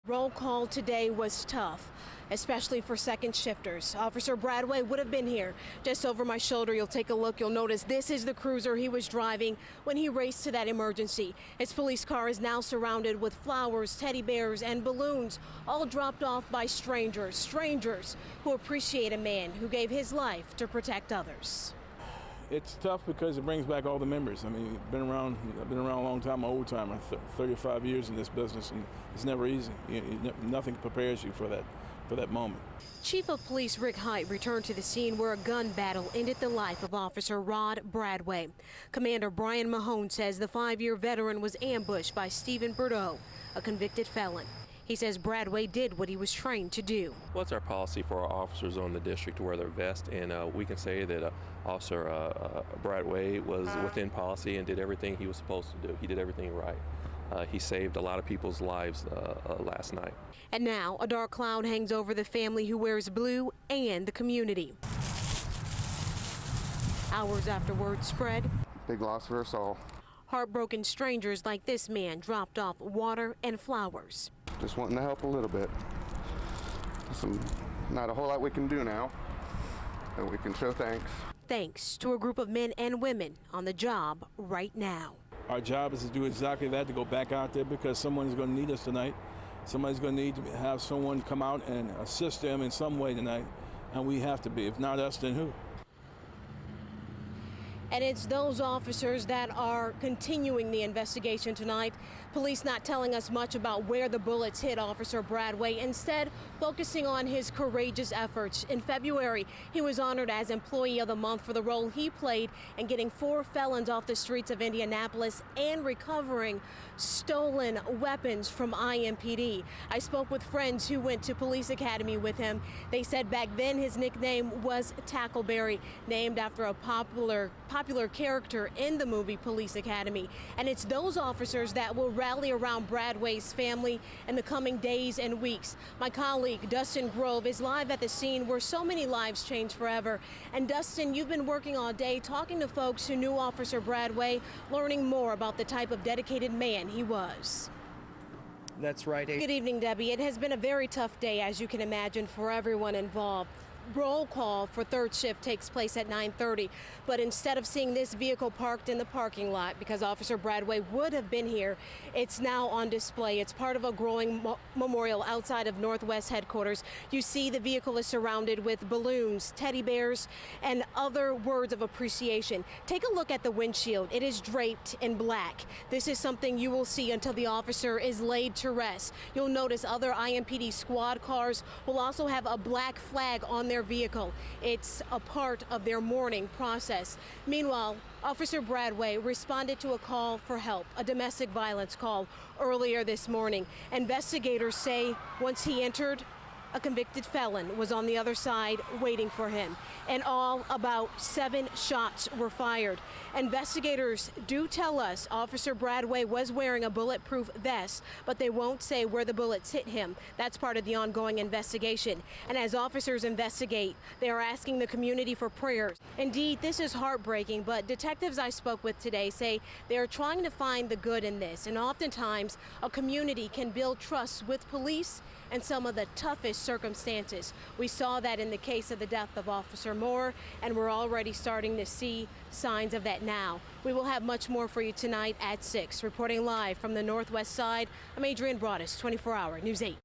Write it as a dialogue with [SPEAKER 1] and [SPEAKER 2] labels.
[SPEAKER 1] Roll call today was tough, especially for second shifters. Officer Bradway would have been here. Just over my shoulder, you'll take a look, you'll notice this is the cruiser he was driving when he raced to that emergency. His police car is now surrounded with flowers, teddy bears, and balloons, all dropped off by strangers who appreciate a man who gave his life to protect others.
[SPEAKER 2] It's tough because it brings back all the memories. I mean, I've been around a long time, I'm an old timer, 35 years in this business, and it's never easy. Nothing prepares you for that moment.
[SPEAKER 1] Chief of Police Rick Height returned to the scene where a gun battle ended the life of Officer Rod Bradway. Commander Brian Mahone says the 5-year veteran was ambushed by Stephen Bordeaux, a convicted felon. He says Bradway did what he was trained to do.
[SPEAKER 3] What's our policy for our officers on the district to wear their vest? And we can say that Officer Bradway was within policy and did everything he was supposed to do. He did everything right. He saved a lot of people's lives last night.
[SPEAKER 1] And now a dark cloud hangs over the family who wears blue and the community. Hours after word spread,
[SPEAKER 4] big loss for us all.
[SPEAKER 1] Heartbroken strangers like this man dropped off water and flowers.
[SPEAKER 4] Just wanting to help a little bit. Not a whole lot we can do now, but we can show thanks.
[SPEAKER 1] Thanks to a group of men and women on the job right now.
[SPEAKER 2] Our job is to do exactly that, to go back out there because someone is going to need us tonight. Somebody's going to need to have someone come out and assist them in some way tonight, and we have to be. If not us, then who?
[SPEAKER 1] And it's those officers that are continuing the investigation tonight. Police not telling us much about where the bullets hit Officer Bradway, instead focusing on his courageous efforts. In February, he was honored as Employee of the Month for the role he played in getting 4 felons off the streets of Indianapolis and recovering stolen weapons from IMPD. I spoke with friends who went to police academy with him. They said back then his nickname was Tackleberry, named after a popular character in the movie Police Academy. And it's those officers that will rally around Bradway's family in the coming days and weeks. My colleague Dustin Grove is live at the scene where so many lives changed forever. And Dustin, you've been working all day talking to folks who knew Officer Bradway, learning more about the type of dedicated man he was.
[SPEAKER 5] That's right.
[SPEAKER 1] Good evening, Debbie. It has been a very tough day, as you can imagine, for everyone involved. Roll call for third shift takes place at 9:30, but instead of seeing this vehicle parked in the parking lot because Officer Bradway would have been here, it's now on display. It's part of a growing memorial outside of Northwest headquarters. You see the vehicle is surrounded with balloons, teddy bears, and other words of appreciation. Take a look at the windshield. It is draped in black. This is something you will see until the officer is laid to rest. You'll notice other IMPD squad cars will also have a black flag on their vehicle. It's a part of their mourning process. Meanwhile, Officer Bradway responded to a call for help, a domestic violence call earlier this morning. Investigators say once he entered, a convicted felon was on the other side waiting for him. In all, about 7 shots were fired. Investigators do tell us Officer Bradway was wearing a bulletproof vest, but they won't say where the bullets hit him. That's part of the ongoing investigation. And as officers investigate, they are asking the community for prayers. Indeed, this is heartbreaking, but detectives I spoke with today say they are trying to find the good in this. And oftentimes, a community can build trust with police in some of the toughest circumstances. We saw that in the case of the death of Officer Moore, and we're already starting to see signs of that now. We will have much more for you tonight at 6. Reporting live from the Northwest Side, I'm Adrienne Broadus, 24 Hour News 8.